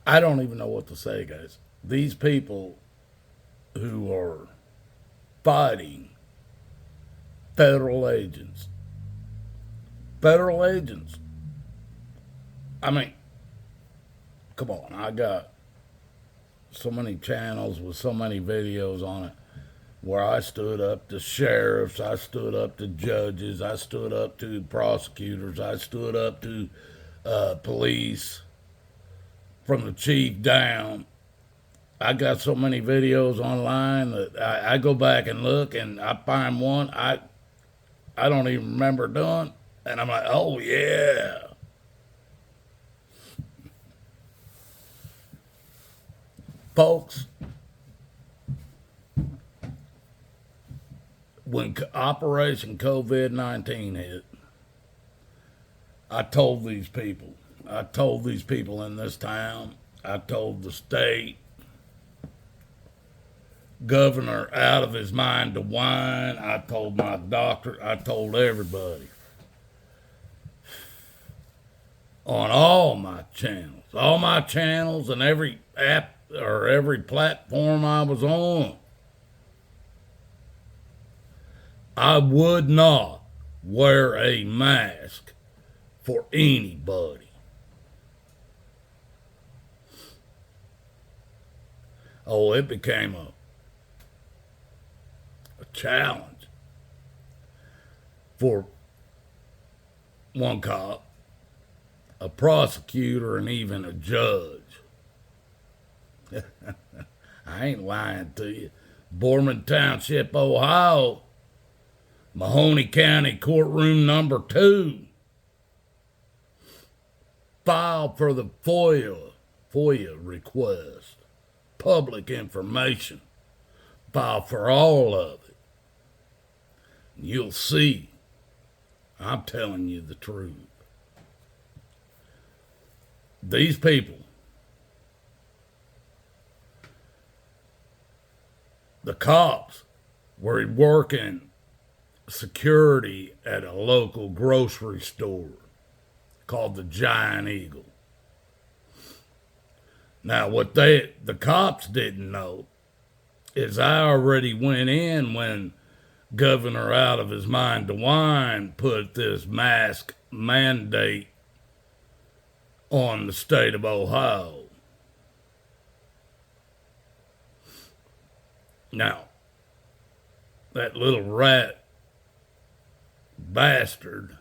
I don't even know what to say, guys. These people who are fighting federal agents, federal agents. I mean, come on. I got so many channels with so many videos on it where I stood up to sheriffs, I stood up to judges, I stood up to prosecutors, I stood up to police from the chief down. I got so many videos online that I go back and look and I find one I don't even remember doing, and I'm like, oh yeah, folks. When Operation COVID-19 hit, I told these people in this town, I told the state governor out of his mind to whine, I told my doctor, I told everybody on all my channels and every app or every platform I was on, I would not wear a mask for anybody. Oh, it became a challenge for one cop, a prosecutor, and even a judge. I ain't lying to you. Borman Township, Ohio, Mahoney County Courtroom number 2. Filed for the FOIA request. Public information. File for all of it. You'll see. I'm telling you the truth. These people, the cops, were working security at a local grocery store called the Giant Eagle. Now, what the cops didn't know is I already went in when Governor out of his mind DeWine put this mask mandate on the state of Ohio. Now, that little rat bastard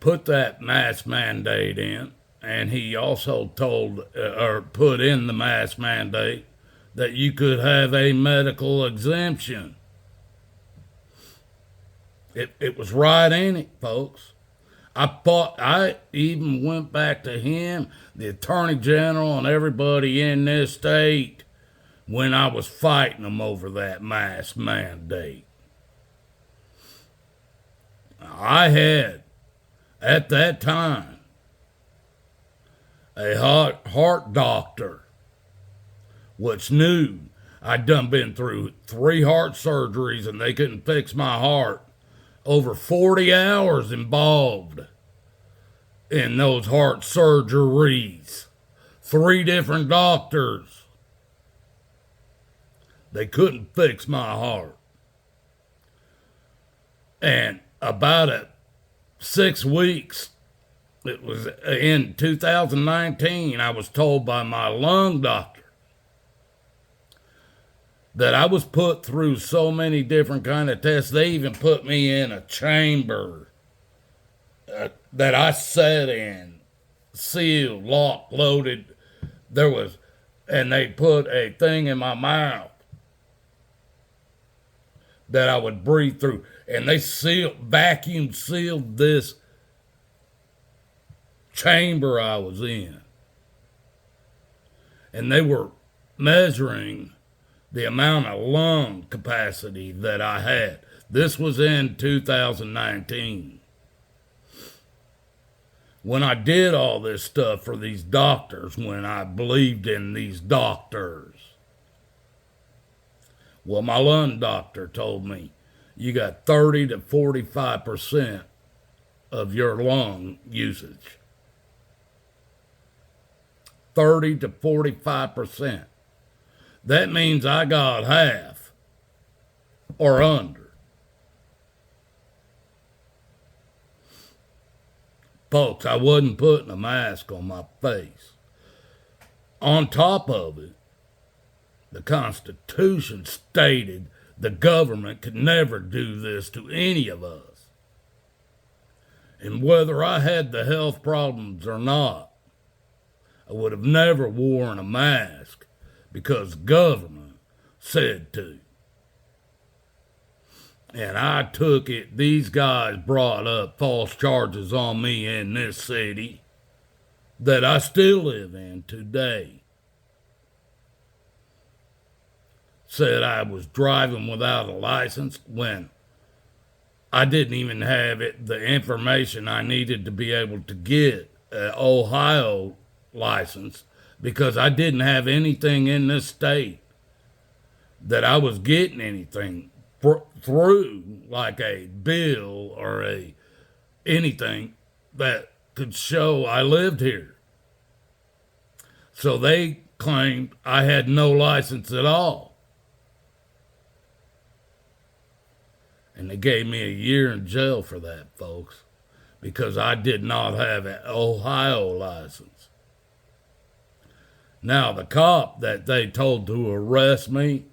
put that mask mandate in, and he also told or put in the mask mandate that you could have a medical exemption. It was right in it, folks. I even went back to him, the Attorney General, and everybody in this state when I was fighting them over that mask mandate. I had, at that time, a heart doctor, which knew I'd done been through 3 heart surgeries and they couldn't fix my heart. Over 40 hours involved in those heart surgeries. 3 different doctors. They couldn't fix my heart. And about 6 weeks, it was in 2019, I was told by my lung doctor that I was put through so many different kind of tests. They even put me in a chamber that I sat in, sealed, locked, loaded. And they put a thing in my mouth that I would breathe through. And they vacuum sealed this chamber I was in. And they were measuring the amount of lung capacity that I had. This was in 2019. When I did all this stuff for these doctors, when I believed in these doctors, well, my lung doctor told me, you got 30 to 45% of your lung usage. 30 to 45%. That means I got half or under. Folks, I wasn't putting a mask on my face. On top of it, the Constitution stated the government could never do this to any of us. And whether I had the health problems or not, I would have never worn a mask because government said to. And I took it. These guys brought up false charges on me in this city that I still live in today. Said I was driving without a license when I didn't even have the information I needed to be able to get an Ohio license because I didn't have anything in this state that I was getting anything through, like a bill or anything that could show I lived here. So they claimed I had no license at all. And they gave me a year in jail for that, folks, because I did not have an Ohio license. Now, the cop that they told to arrest me,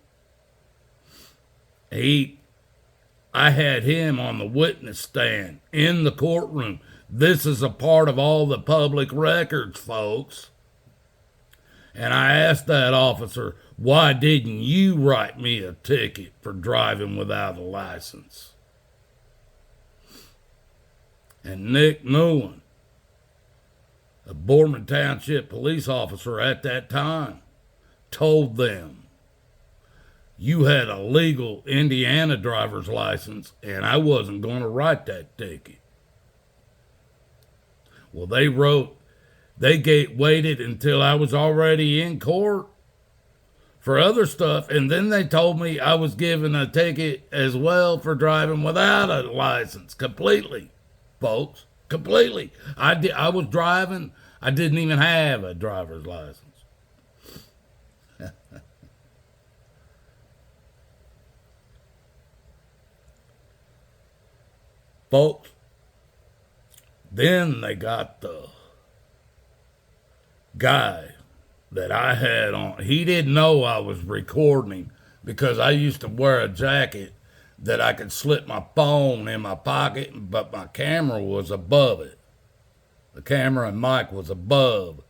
I had him on the witness stand in the courtroom. This is a part of all the public records, folks. And I asked that officer, why didn't you write me a ticket for driving without a license? And Nick Newland, a Boardman Township police officer at that time, told them, you had a legal Indiana driver's license, and I wasn't going to write that ticket. Well, they waited until I was already in court for other stuff, and then they told me I was given a ticket as well for driving without a license. Completely, folks, completely. I was driving. I didn't even have a driver's license. Folks, then they got the guy that I had on. He didn't know I was recording him because I used to wear a jacket that I could slip my phone in my pocket, but my camera was above it. The camera and mic was above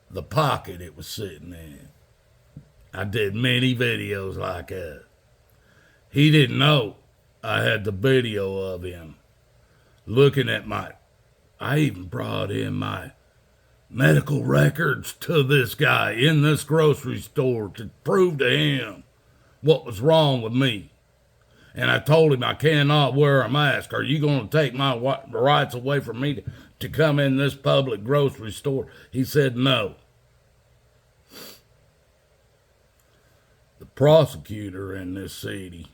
the pocket it was sitting in. I did many videos like that. He didn't know I had the video of him looking at I even brought in my medical records to this guy in this grocery store to prove to him what was wrong with me. And I told him I cannot wear a mask. Are you going to take my rights away from me to come in this public grocery store? He said no. The prosecutor in this city,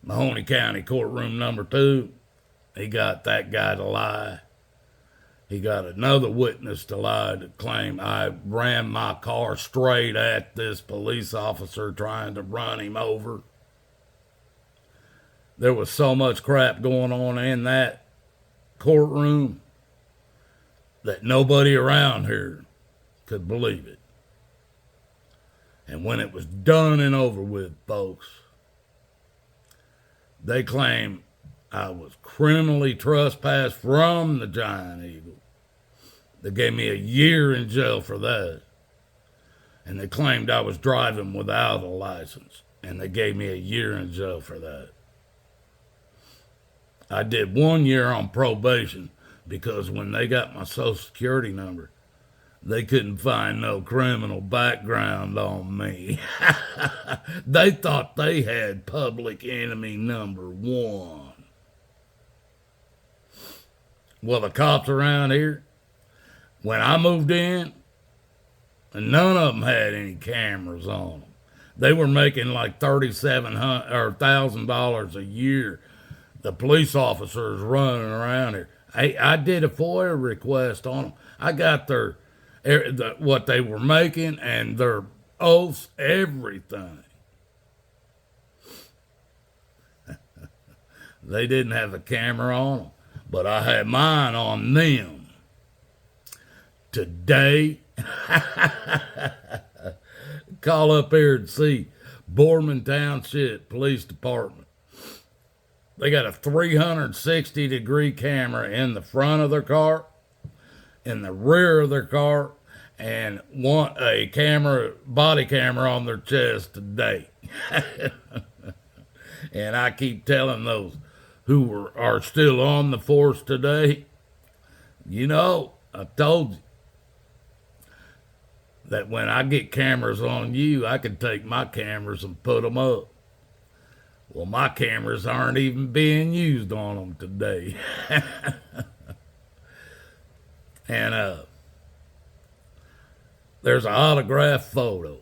Mahoney County Courtroom Number 2, he got that guy to lie. He got another witness to lie to claim I ran my car straight at this police officer trying to run him over. There was so much crap going on in that courtroom that nobody around here could believe it. And when it was done and over with, folks, they claimed I was criminally trespassed from the Giant Eagle. They gave me a year in jail for that. And they claimed I was driving without a license. And they gave me a year in jail for that. I did 1 year on probation because when they got my social security number, they couldn't find no criminal background on me. They thought they had public enemy number 1. Well, the cops around here, when I moved in, none of them had any cameras on them. They were making like $3,700 or $1,000 a year. The police officers running around here. I did a FOIA request on them. I got their what they were making and their oaths, everything. They didn't have a camera on them, but I had mine on them. Today, call up here and see Boardman Township Police Department. They got a 360-degree camera in the front of their car, in the rear of their car, and want a body camera on their chest today. And I keep telling those who are still on the force today, I told you that when I get cameras on you, I can take my cameras and put them up. Well, my cameras aren't even being used on them today. And there's an autographed photo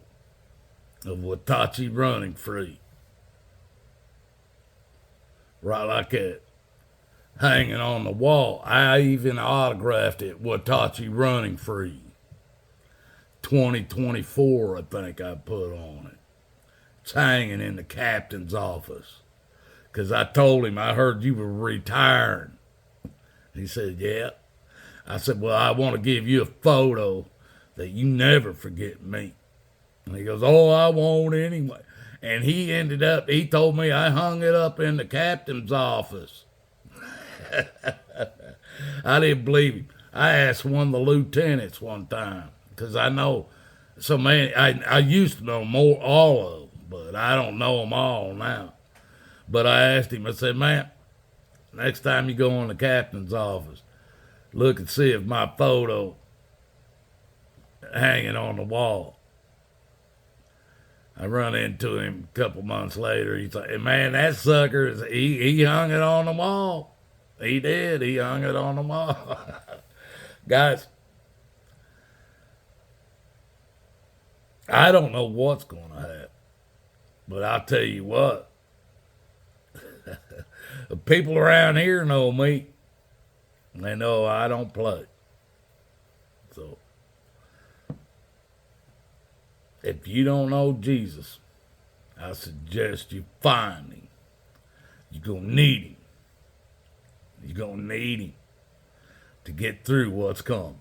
of Watachi running free. Right like that, hanging on the wall. I even autographed it, Watachi running free. 2024, I think I put on it. It's hanging in the captain's office. Because I told him, I heard you were retiring. He said, yeah. I said, well, I want to give you a photo that you never forget me. And he goes, oh, I won't anyway. And he told me I hung it up in the captain's office. I didn't believe him. I asked one of the lieutenants one time, because I know so many, I used to know all of them, but I don't know them all now. But I asked him, I said, man, next time you go in the captain's office, look and see if my photo hanging on the wall. I run into him a couple months later. He's like, man, that sucker, he hung it on the wall. He did. He hung it on the wall. Guys, I don't know what's going to happen, but I'll tell you what. The people around here know me. They know I don't play. So, if you don't know Jesus, I suggest you find him. You're going to need him. You're going to need him to get through what's coming.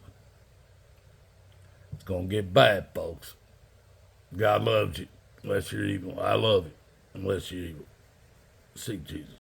It's going to get bad, folks. God loves you unless you're evil. I love you unless you're evil. Seek Jesus.